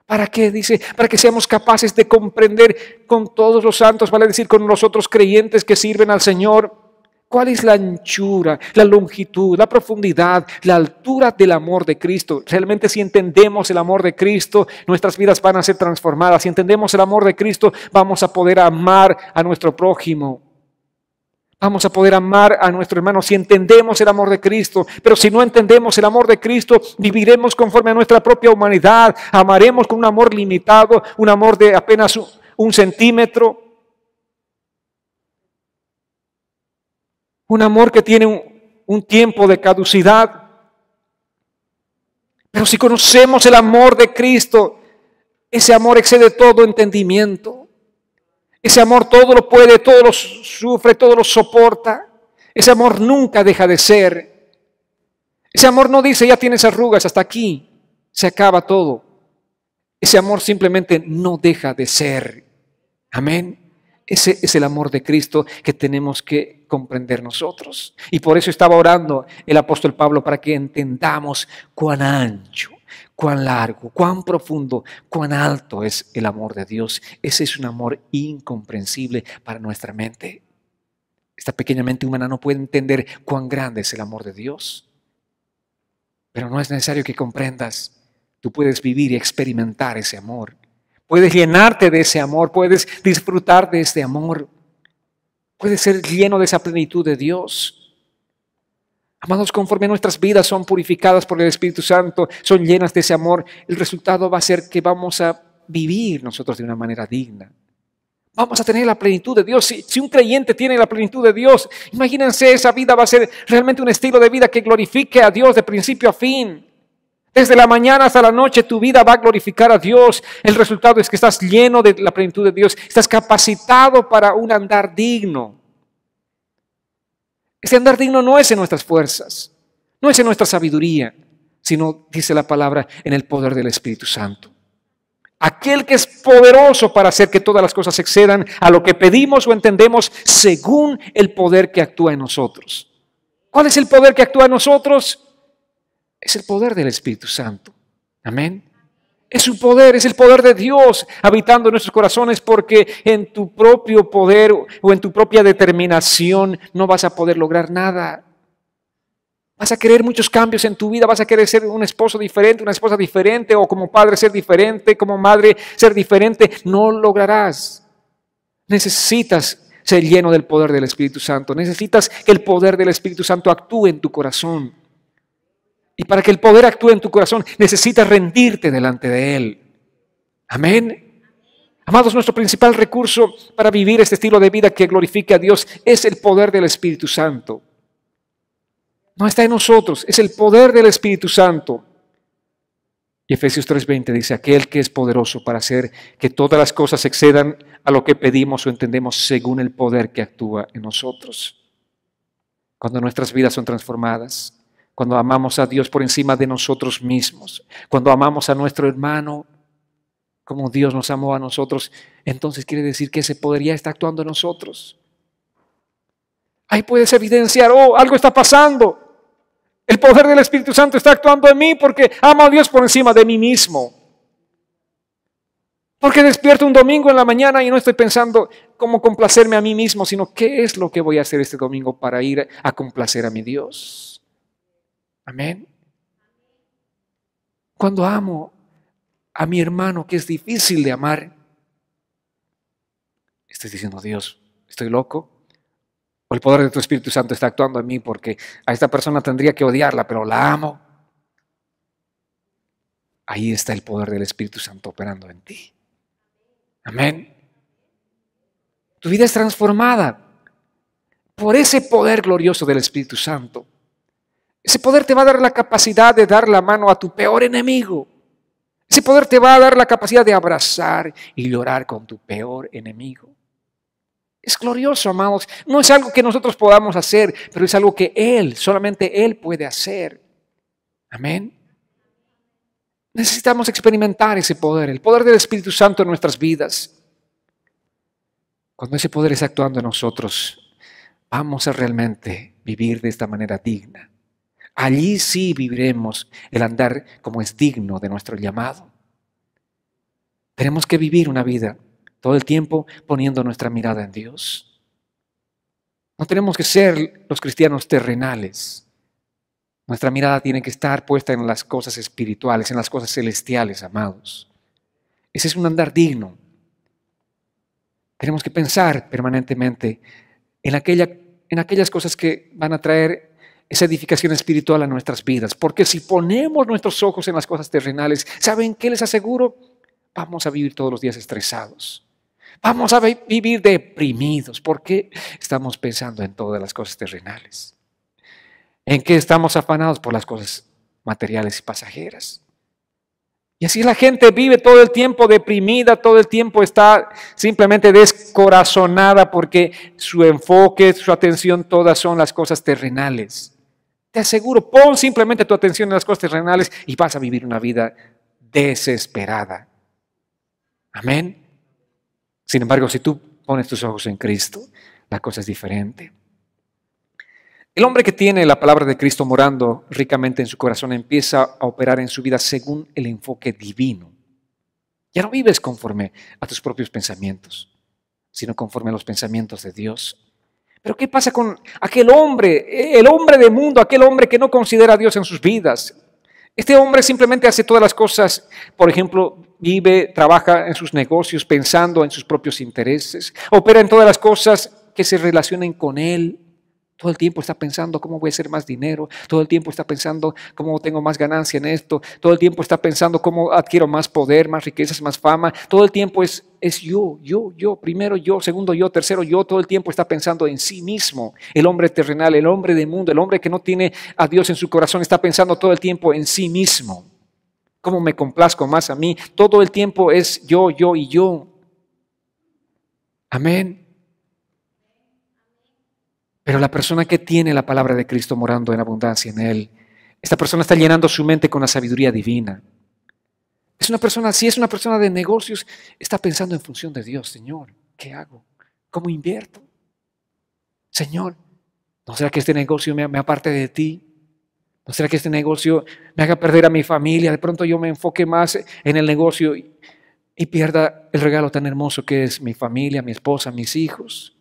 ¿Para qué? Dice, para que seamos capaces de comprender con todos los santos, vale decir, con los otros creyentes que sirven al Señor, cuál es la anchura, la longitud, la profundidad, la altura del amor de Cristo. Realmente si entendemos el amor de Cristo, nuestras vidas van a ser transformadas. Si entendemos el amor de Cristo, vamos a poder amar a nuestro prójimo. Vamos a poder amar a nuestro hermano si entendemos el amor de Cristo. Pero si no entendemos el amor de Cristo, viviremos conforme a nuestra propia humanidad. Amaremos con un amor limitado, un amor de apenas un centímetro. Un amor que tiene un tiempo de caducidad. Pero si conocemos el amor de Cristo, ese amor excede todo entendimiento. Ese amor todo lo puede, todo lo sufre, todo lo soporta. Ese amor nunca deja de ser. Ese amor no dice, ya tienes arrugas, hasta aquí se acaba todo. Ese amor simplemente no deja de ser. Amén. Ese es el amor de Cristo que tenemos que comprender nosotros. Y por eso estaba orando el apóstol Pablo para que entendamos cuán ancho, cuán largo, cuán profundo, cuán alto es el amor de Dios. Ese es un amor incomprensible para nuestra mente. Esta pequeña mente humana no puede entender cuán grande es el amor de Dios. Pero no es necesario que comprendas. Tú puedes vivir y experimentar ese amor. Puedes llenarte de ese amor, puedes disfrutar de ese amor. Puede ser lleno de esa plenitud de Dios. Amados, conforme nuestras vidas son purificadas por el Espíritu Santo, son llenas de ese amor, el resultado va a ser que vamos a vivir nosotros de una manera digna. Vamos a tener la plenitud de Dios. Si un creyente tiene la plenitud de Dios, imagínense, esa vida va a ser realmente un estilo de vida que glorifique a Dios de principio a fin. Desde la mañana hasta la noche tu vida va a glorificar a Dios. El resultado es que estás lleno de la plenitud de Dios. Estás capacitado para un andar digno. Ese andar digno no es en nuestras fuerzas, no es en nuestra sabiduría, sino, dice la palabra, en el poder del Espíritu Santo. Aquel que es poderoso para hacer que todas las cosas excedan a lo que pedimos o entendemos según el poder que actúa en nosotros. ¿Cuál es el poder que actúa en nosotros? Es el poder del Espíritu Santo. Amén. Es su poder, es el poder de Dios habitando en nuestros corazones, porque en tu propio poder o en tu propia determinación no vas a poder lograr nada. Vas a querer muchos cambios en tu vida, vas a querer ser un esposo diferente, una esposa diferente, o como padre ser diferente, como madre ser diferente. No lograrás. Necesitas ser lleno del poder del Espíritu Santo. Necesitas que el poder del Espíritu Santo actúe en tu corazón. Y para que el poder actúe en tu corazón, necesitas rendirte delante de Él. Amén. Amados, nuestro principal recurso para vivir este estilo de vida que glorifique a Dios es el poder del Espíritu Santo. No está en nosotros, es el poder del Espíritu Santo. Y Efesios 3:20 dice, aquel que es poderoso para hacer que todas las cosas excedan a lo que pedimos o entendemos según el poder que actúa en nosotros. Cuando nuestras vidas son transformadas, cuando amamos a Dios por encima de nosotros mismos, cuando amamos a nuestro hermano como Dios nos amó a nosotros, entonces quiere decir que ese poder ya está actuando en nosotros. Ahí puedes evidenciar, algo está pasando. El poder del Espíritu Santo está actuando en mí porque amo a Dios por encima de mí mismo. Porque despierto un domingo en la mañana y no estoy pensando cómo complacerme a mí mismo, sino qué es lo que voy a hacer este domingo para ir a complacer a mi Dios. Amén. Cuando amo a mi hermano que es difícil de amar, estoy diciendo, Dios, ¿estoy loco? O el poder de tu Espíritu Santo está actuando en mí porque a esta persona tendría que odiarla, pero la amo. Ahí está el poder del Espíritu Santo operando en ti. Amén. Tu vida es transformada por ese poder glorioso del Espíritu Santo. Ese poder te va a dar la capacidad de dar la mano a tu peor enemigo. Ese poder te va a dar la capacidad de abrazar y llorar con tu peor enemigo. Es glorioso, amados. No es algo que nosotros podamos hacer, pero es algo que Él, solamente Él puede hacer. Amén. Necesitamos experimentar ese poder, el poder del Espíritu Santo en nuestras vidas. Cuando ese poder está actuando en nosotros, vamos a realmente vivir de esta manera digna. Allí sí viviremos el andar como es digno de nuestro llamado. Tenemos que vivir una vida todo el tiempo poniendo nuestra mirada en Dios. No tenemos que ser los cristianos terrenales. Nuestra mirada tiene que estar puesta en las cosas espirituales, en las cosas celestiales, amados. Ese es un andar digno. Tenemos que pensar permanentemente en aquellas cosas que van a traer esa edificación espiritual a nuestras vidas. Porque si ponemos nuestros ojos en las cosas terrenales, ¿saben qué les aseguro? Vamos a vivir todos los días estresados. Vamos a vivir deprimidos. ¿Por qué? Estamos pensando en todas las cosas terrenales. ¿En qué estamos afanados? Por las cosas materiales y pasajeras. Y así la gente vive todo el tiempo deprimida, todo el tiempo está simplemente descorazonada porque su enfoque, su atención, todas son las cosas terrenales. Te aseguro, pon simplemente tu atención en las cosas terrenales y vas a vivir una vida desesperada. Amén. Sin embargo, si tú pones tus ojos en Cristo, la cosa es diferente. El hombre que tiene la palabra de Cristo morando ricamente en su corazón empieza a operar en su vida según el enfoque divino. Ya no vives conforme a tus propios pensamientos, sino conforme a los pensamientos de Dios. Pero ¿qué pasa con aquel hombre, el hombre del mundo, aquel hombre que no considera a Dios en sus vidas? Este hombre simplemente hace todas las cosas, por ejemplo, vive, trabaja en sus negocios pensando en sus propios intereses, opera en todas las cosas que se relacionen con Él, todo el tiempo está pensando cómo voy a hacer más dinero, todo el tiempo está pensando cómo tengo más ganancia en esto, todo el tiempo está pensando cómo adquiero más poder, más riquezas, más fama, todo el tiempo es yo, primero yo, segundo yo, tercero yo, todo el tiempo está pensando en sí mismo. El hombre terrenal, el hombre del mundo, el hombre que no tiene a Dios en su corazón está pensando todo el tiempo en sí mismo. ¿Cómo me complazco más a mí? Todo el tiempo es yo y yo. Amén. Pero la persona que tiene la palabra de Cristo morando en abundancia en él, esta persona está llenando su mente con la sabiduría divina. Es una persona, si es una persona de negocios, está pensando en función de Dios. Señor, ¿qué hago? ¿Cómo invierto? Señor, ¿no será que este negocio me aparte de ti? ¿No será que este negocio me haga perder a mi familia? De pronto yo me enfoque más en el negocio y pierda el regalo tan hermoso que es mi familia, mi esposa, mis hijos.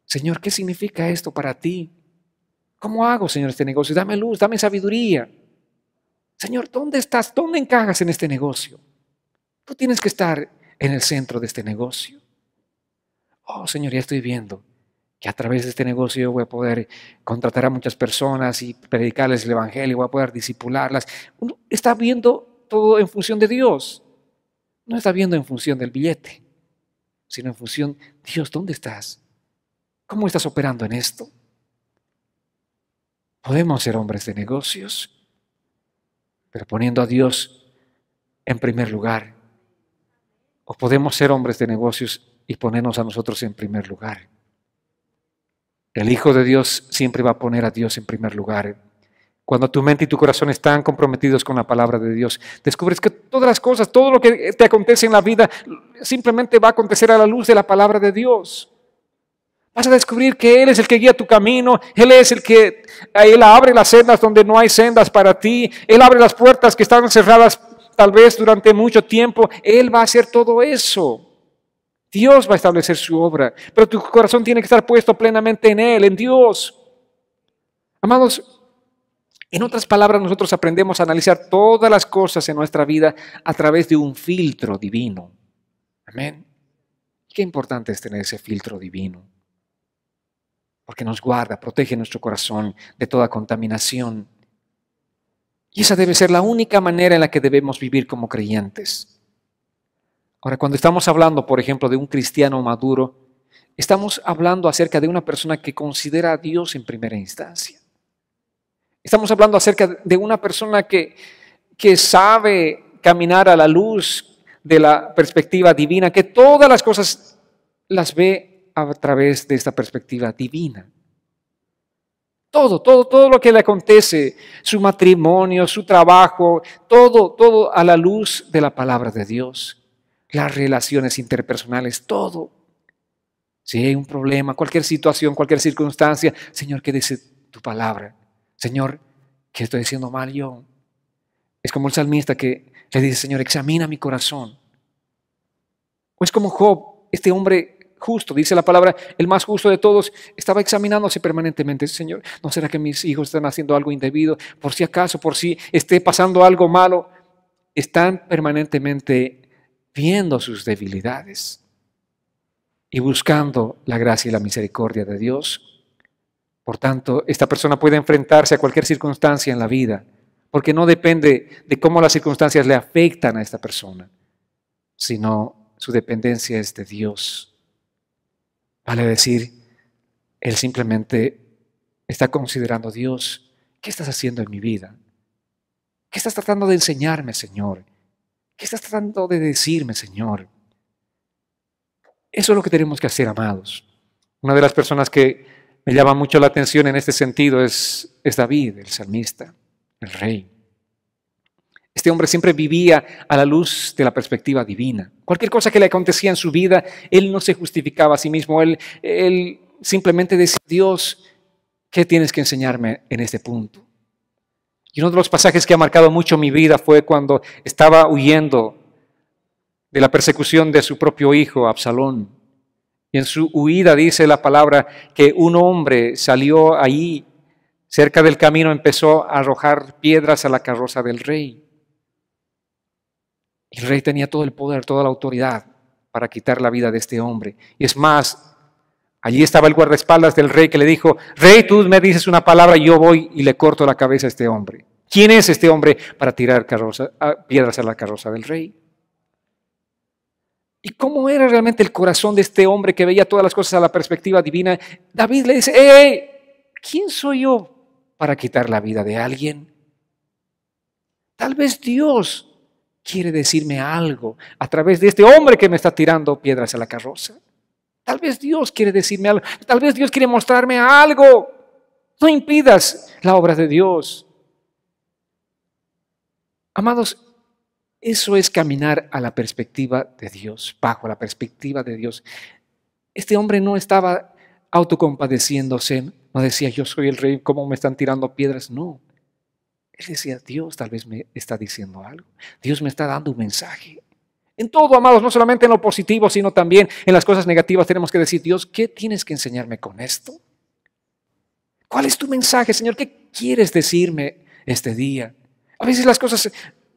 Señor, ¿qué significa esto para ti? ¿Cómo hago, Señor, este negocio? Dame luz, dame sabiduría. Señor, ¿dónde estás? ¿Dónde encajas en este negocio? Tú tienes que estar en el centro de este negocio. Oh, Señor, ya estoy viendo que a través de este negocio yo voy a poder contratar a muchas personas y predicarles el evangelio, voy a poder disipularlas. Uno está viendo todo en función de Dios. No está viendo en función del billete, sino en función, Dios, ¿dónde estás? ¿Cómo estás operando en esto? Podemos ser hombres de negocios, pero poniendo a Dios en primer lugar. O podemos ser hombres de negocios y ponernos a nosotros en primer lugar. El Hijo de Dios siempre va a poner a Dios en primer lugar. Cuando tu mente y tu corazón están comprometidos con la palabra de Dios, descubres que todas las cosas, todo lo que te acontece en la vida, simplemente va a acontecer a la luz de la palabra de Dios. Vas a descubrir que Él es el que guía tu camino, Él es el que Él abre las sendas donde no hay sendas para ti, Él abre las puertas que están cerradas tal vez durante mucho tiempo, Él va a hacer todo eso. Dios va a establecer su obra, pero tu corazón tiene que estar puesto plenamente en Él, en Dios. Amados, en otras palabras, nosotros aprendemos a analizar todas las cosas en nuestra vida a través de un filtro divino. Amén. Qué importante es tener ese filtro divino, porque nos guarda, protege nuestro corazón de toda contaminación. Y esa debe ser la única manera en la que debemos vivir como creyentes. Ahora, cuando estamos hablando, por ejemplo, de un cristiano maduro, estamos hablando acerca de una persona que considera a Dios en primera instancia. Estamos hablando acerca de una persona que sabe caminar a la luz de la perspectiva divina, que todas las cosas las ve a través de esta perspectiva divina. Todo lo que le acontece, su matrimonio, su trabajo, todo a la luz de la palabra de Dios. Las relaciones interpersonales, todo. Si hay un problema, cualquier situación, cualquier circunstancia, Señor, ¿qué dice tu palabra? Señor, ¿qué estoy haciendo mal yo? Es como el salmista que le dice, Señor, examina mi corazón. O es como Job, este hombre justo, dice la palabra, el más justo de todos, estaba examinándose permanentemente. Señor, ¿no será que mis hijos están haciendo algo indebido? Por si acaso, por si esté pasando algo malo. Están permanentemente viendo sus debilidades y buscando la gracia y la misericordia de Dios. Por tanto, esta persona puede enfrentarse a cualquier circunstancia en la vida, porque no depende de cómo las circunstancias le afectan a esta persona, sino su dependencia es de Dios. Vale decir, él simplemente está considerando, Dios, ¿qué estás haciendo en mi vida? ¿Qué estás tratando de enseñarme, Señor? ¿Qué estás tratando de decirme, Señor? Eso es lo que tenemos que hacer, amados. Una de las personas que me llama mucho la atención en este sentido es David, el salmista, el rey. Este hombre siempre vivía a la luz de la perspectiva divina. Cualquier cosa que le acontecía en su vida, él no se justificaba a sí mismo. Él simplemente decía, Dios, ¿qué tienes que enseñarme en este punto? Y uno de los pasajes que ha marcado mucho mi vida fue cuando estaba huyendo de la persecución de su propio hijo, Absalón. Y en su huida dice la palabra que un hombre salió ahí, cerca del camino, empezó a arrojar piedras a la carroza del rey. El rey tenía todo el poder, toda la autoridad para quitar la vida de este hombre. Y es más, Allí estaba el guardaespaldas del rey que le dijo, rey, tú me dices una palabra y yo voy y le corto la cabeza a este hombre. ¿Quién es este hombre para tirar piedras a la carroza del rey? ¿Y cómo era realmente el corazón de este hombre que veía todas las cosas a la perspectiva divina? David le dice, hey, ¿quién soy yo para quitar la vida de alguien? Tal vez Dios quiere decirme algo a través de este hombre que me está tirando piedras a la carroza. Tal vez Dios quiere decirme algo. Tal vez Dios quiere mostrarme algo. No impidas la obra de Dios. Amados, eso es caminar a la perspectiva de Dios, bajo la perspectiva de Dios. Este hombre no estaba autocompadeciéndose, no decía yo soy el rey, ¿cómo me están tirando piedras? No, él decía Dios tal vez me está diciendo algo, Dios me está dando un mensaje. En todo, amados, no solamente en lo positivo, sino también en las cosas negativas tenemos que decir, Dios, ¿qué tienes que enseñarme con esto? ¿Cuál es tu mensaje, Señor? ¿Qué quieres decirme este día? A veces las cosas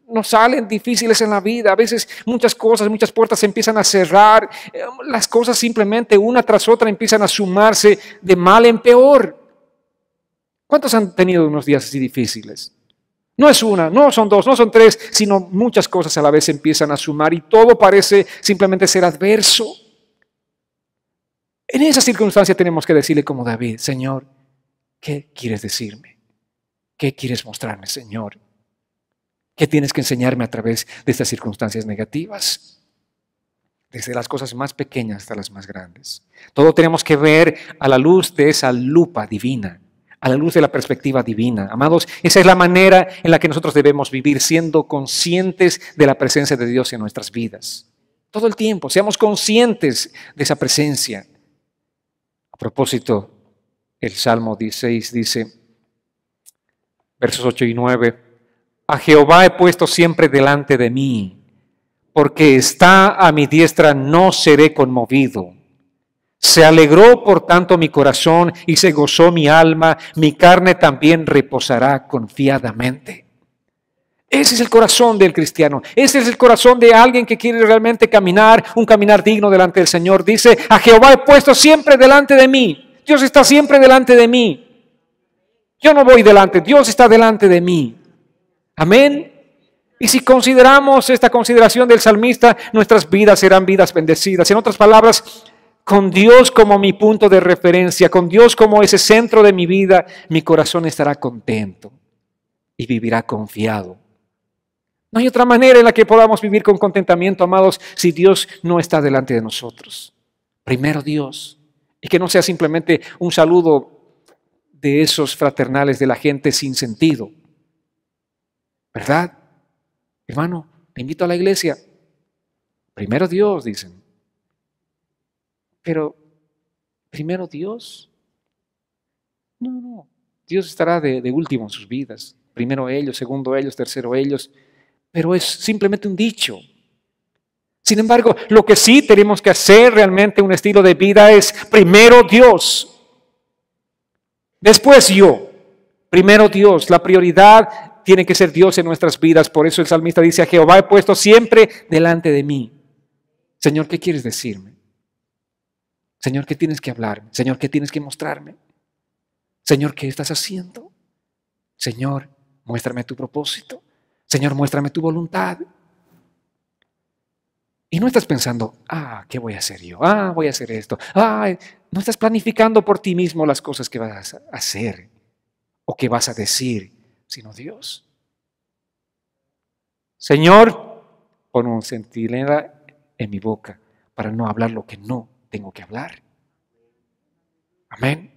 nos salen difíciles en la vida, a veces muchas cosas, muchas puertas se empiezan a cerrar, las cosas simplemente una tras otra empiezan a sumarse de mal en peor. ¿Cuántos han tenido unos días así difíciles? No es una, no son dos, no son tres, sino muchas cosas a la vez empiezan a sumar y todo parece simplemente ser adverso. En esa circunstancia tenemos que decirle como David, Señor, ¿qué quieres decirme? ¿Qué quieres mostrarme, Señor? ¿Qué tienes que enseñarme a través de estas circunstancias negativas? Desde las cosas más pequeñas hasta las más grandes. Todo tenemos que ver a la luz de esa lupa divina, a la luz de la perspectiva divina. Amados, esa es la manera en la que nosotros debemos vivir, siendo conscientes de la presencia de Dios en nuestras vidas. Todo el tiempo, seamos conscientes de esa presencia. A propósito, el Salmo 16 dice, versos 8 y 9, a Jehová he puesto siempre delante de mí, porque está a mi diestra, no seré conmovido. Se alegró por tanto mi corazón y se gozó mi alma, mi carne también reposará confiadamente. Ese es el corazón del cristiano, ese es el corazón de alguien que quiere realmente caminar, un caminar digno delante del Señor. Dice, a Jehová he puesto siempre delante de mí, Dios está siempre delante de mí. Yo no voy delante, Dios está delante de mí. Amén. Y si consideramos esta consideración del salmista, nuestras vidas serán vidas bendecidas. En otras palabras, con Dios como mi punto de referencia, con Dios como ese centro de mi vida, mi corazón estará contento y vivirá confiado. No hay otra manera en la que podamos vivir con contentamiento, amados, si Dios no está delante de nosotros. Primero Dios. Y que no sea simplemente un saludo de esos fraternales de la gente sin sentido. ¿Verdad? Hermano, te invito a la iglesia. Primero Dios, dicen. Pero, ¿primero Dios? No. Dios estará de último en sus vidas. Primero ellos, segundo ellos, tercero ellos. Pero es simplemente un dicho. Sin embargo, lo que sí tenemos que hacer realmente un estilo de vida es primero Dios. Después yo. Primero Dios. La prioridad tiene que ser Dios en nuestras vidas. Por eso el salmista dice, a Jehová he puesto siempre delante de mí. Señor, ¿qué quieres decirme? Señor, ¿qué tienes que hablarme? Señor, ¿qué tienes que mostrarme? Señor, ¿qué estás haciendo? Señor, muéstrame tu propósito. Señor, muéstrame tu voluntad. Y no estás pensando, ¿qué voy a hacer yo? Voy a hacer esto. No estás planificando por ti mismo las cosas que vas a hacer o que vas a decir, sino Dios. Señor, pon un centinela en mi boca para no hablar lo que no tengo que hablar. Amén.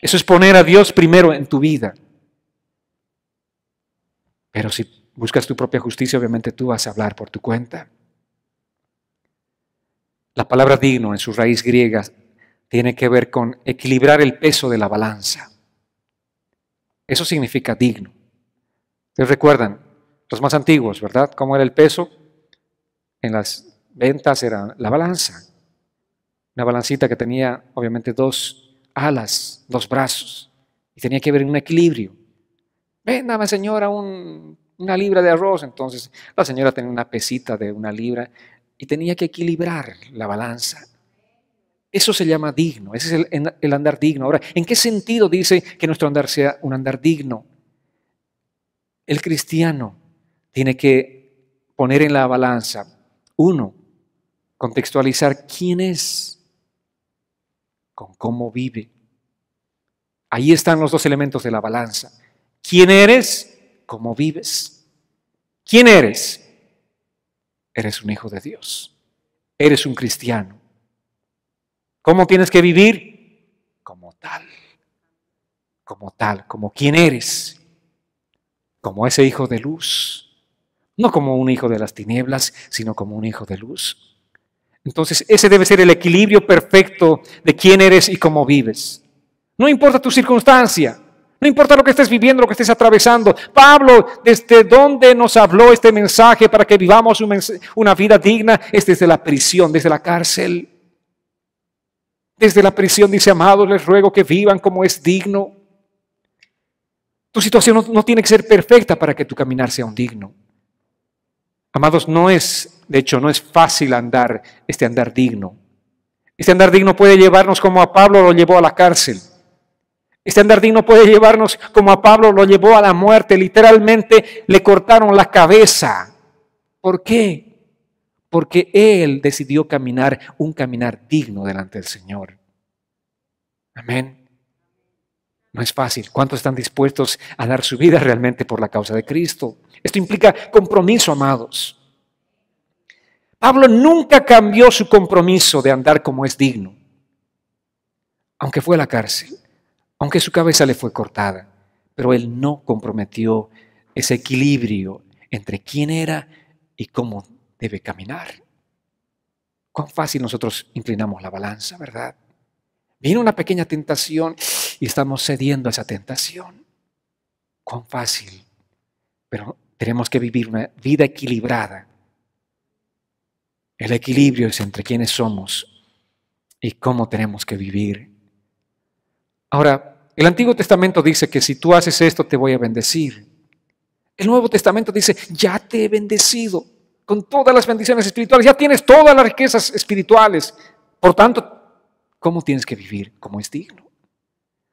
Eso es poner a Dios primero en tu vida. Pero si buscas tu propia justicia, obviamente tú vas a hablar por tu cuenta. La palabra digno en su raíz griega tiene que ver con equilibrar el peso de la balanza. Eso significa digno. ¿Ustedes recuerdan? Los más antiguos, ¿verdad? ¿Cómo era el peso? En las ventas era la balanza. Una balancita que tenía obviamente dos alas, dos brazos. Y tenía que haber un equilibrio. Dame señora una libra de arroz. Entonces la señora tenía una pesita de 1 libra y tenía que equilibrar la balanza. Eso se llama digno, ese es el andar digno. Ahora, ¿en qué sentido dice que nuestro andar sea un andar digno? El cristiano tiene que poner en la balanza, uno, contextualizar quién es con cómo vive. Ahí están los dos elementos de la balanza. ¿Quién eres? ¿Cómo vives? ¿Quién eres? Eres un hijo de Dios. Eres un cristiano. ¿Cómo tienes que vivir? Como tal, como quien eres, como ese hijo de luz, no como un hijo de las tinieblas, sino como un hijo de luz. Entonces, ese debe ser el equilibrio perfecto de quién eres y cómo vives. No importa tu circunstancia, no importa lo que estés viviendo, lo que estés atravesando. Pablo, ¿desde dónde nos habló este mensaje para que vivamos una vida digna? Es desde la prisión, desde la cárcel. Desde la prisión dice, amados, les ruego que vivan como es digno. Tu situación no tiene que ser perfecta para que tu caminar sea un digno. Amados, de hecho, no es fácil andar digno. Este andar digno puede llevarnos como a Pablo lo llevó a la cárcel. Este andar digno puede llevarnos como a Pablo lo llevó a la muerte. Literalmente le cortaron la cabeza. ¿Por qué? Porque él decidió caminar un caminar digno delante del Señor. Amén. No es fácil. ¿Cuántos están dispuestos a dar su vida realmente por la causa de Cristo? Esto implica compromiso, amados. Pablo nunca cambió su compromiso de andar como es digno. Aunque fue a la cárcel, aunque su cabeza le fue cortada, pero él no comprometió ese equilibrio entre quién era y cómo debe caminar. Cuán fácil nosotros inclinamos la balanza, ¿verdad? Viene una pequeña tentación y estamos cediendo a esa tentación. Cuán fácil. Pero tenemos que vivir una vida equilibrada. El equilibrio es entre quiénes somos y cómo tenemos que vivir. Ahora, el Antiguo Testamento dice que si tú haces esto te voy a bendecir. El Nuevo Testamento dice, ya te he bendecido con todas las bendiciones espirituales, ya tienes todas las riquezas espirituales. Por tanto, ¿cómo tienes que vivir? Como es digno.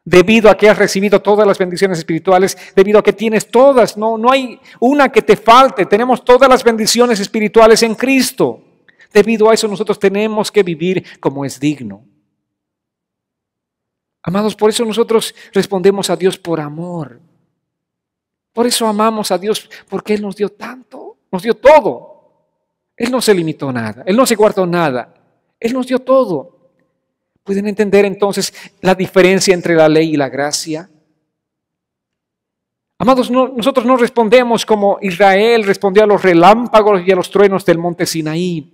Debido a que has recibido todas las bendiciones espirituales, debido a que tienes todas, no hay una que te falte, tenemos todas las bendiciones espirituales en Cristo. Debido a eso nosotros tenemos que vivir como es digno. Amados, por eso nosotros respondemos a Dios por amor. Por eso amamos a Dios, porque Él nos dio tanto, nos dio todo. Él no se limitó a nada, Él no se guardó nada, Él nos dio todo. ¿Pueden entender entonces la diferencia entre la ley y la gracia? Amados, nosotros no respondemos como Israel respondió a los relámpagos y a los truenos del monte Sinaí.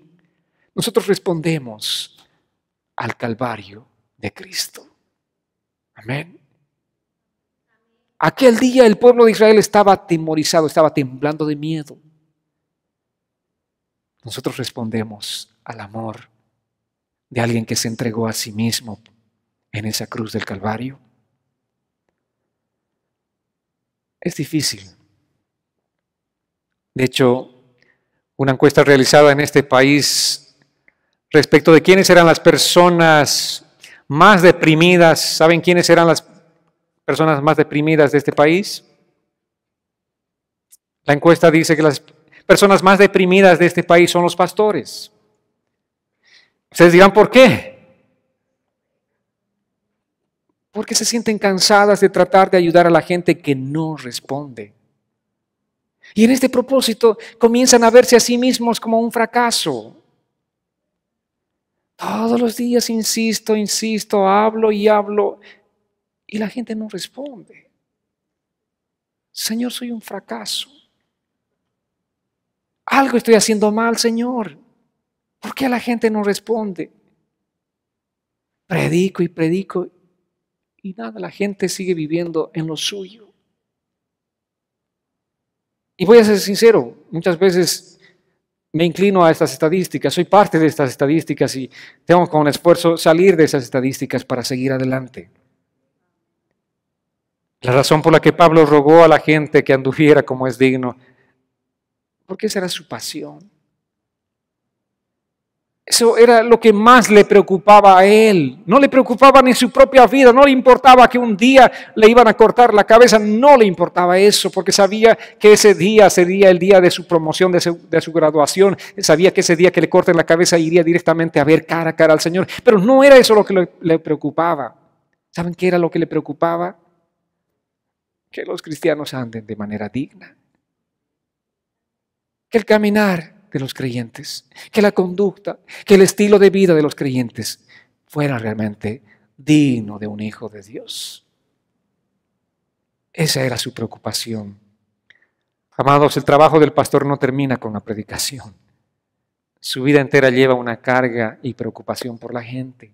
Nosotros respondemos al Calvario de Cristo. Amén. Aquel día el pueblo de Israel estaba atemorizado, estaba temblando de miedo. Nosotros respondemos al amor de alguien que se entregó a sí mismo en esa cruz del Calvario. Es difícil. De hecho, una encuesta realizada en este país respecto de quiénes eran las personas más deprimidas, ¿saben quiénes eran las personas más deprimidas de este país? La encuesta dice que las personas más deprimidas de este país son los pastores. Ustedes dirán, ¿por qué? Porque se sienten cansadas de tratar de ayudar a la gente que no responde. Y en este propósito comienzan a verse a sí mismos como un fracaso. Todos los días insisto, hablo y la gente no responde. Señor, soy un fracaso. Algo estoy haciendo mal, Señor. ¿Por qué la gente no responde? Predico y nada, la gente sigue viviendo en lo suyo. Y voy a ser sincero, muchas veces me inclino a estas estadísticas, soy parte de estas estadísticas y tengo con esfuerzo salir de esas estadísticas para seguir adelante. La razón por la que Pablo rogó a la gente que anduviera como es digno, porque esa era su pasión. Eso era lo que más le preocupaba a él. No le preocupaba ni su propia vida, no le importaba que un día le iban a cortar la cabeza, no le importaba eso, porque sabía que ese día sería el día de su promoción, de su graduación. Sabía que ese día que le corten la cabeza iría directamente a ver cara a cara al Señor. Pero no era eso lo que le preocupaba. ¿Saben qué era lo que le preocupaba? Que los cristianos anden de manera digna. Que el caminar de los creyentes, que la conducta, que el estilo de vida de los creyentes fuera realmente digno de un hijo de Dios. Esa era su preocupación. Amados, el trabajo del pastor no termina con la predicación. Su vida entera lleva una carga y preocupación por la gente.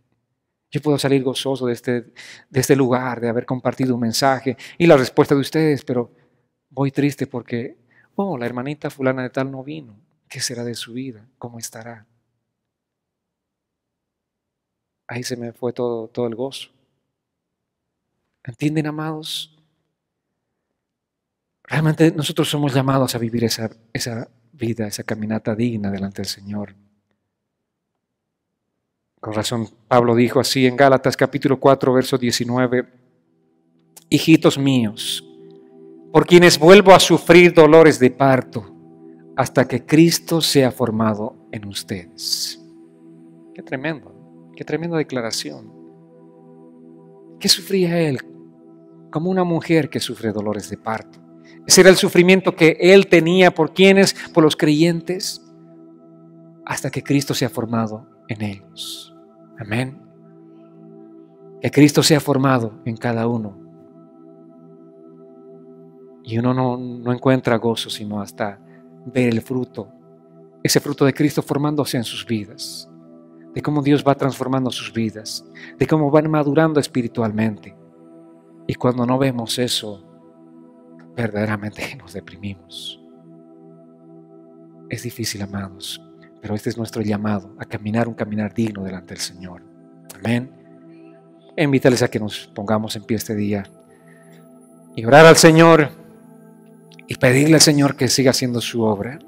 Yo puedo salir gozoso de este lugar, de haber compartido un mensaje y la respuesta de ustedes, pero voy triste porque, la hermanita fulana de tal no vino. ¿Qué será de su vida? ¿Cómo estará? Ahí se me fue todo el gozo. ¿Entienden, amados? Realmente nosotros somos llamados a vivir esa vida, esa caminata digna delante del Señor. Con razón, Pablo dijo así en Gálatas capítulo 4, verso 19, hijitos míos, por quienes vuelvo a sufrir dolores de parto, hasta que Cristo sea formado en ustedes. Qué tremenda declaración. ¿Qué sufría él? Como una mujer que sufre dolores de parto. Ese era el sufrimiento que él tenía por quienes, por los creyentes, hasta que Cristo sea formado en ellos. Amén. Que Cristo sea formado en cada uno. Y uno no encuentra gozo sino hasta ver el fruto, ese fruto de Cristo formándose en sus vidas, de cómo Dios va transformando sus vidas, de cómo van madurando espiritualmente. Y cuando no vemos eso, verdaderamente nos deprimimos. Es difícil, amados, pero este es nuestro llamado a caminar un caminar digno delante del Señor. Amén. Invítales a que nos pongamos en pie este día y orar al Señor y pedirle al Señor que siga haciendo su obra.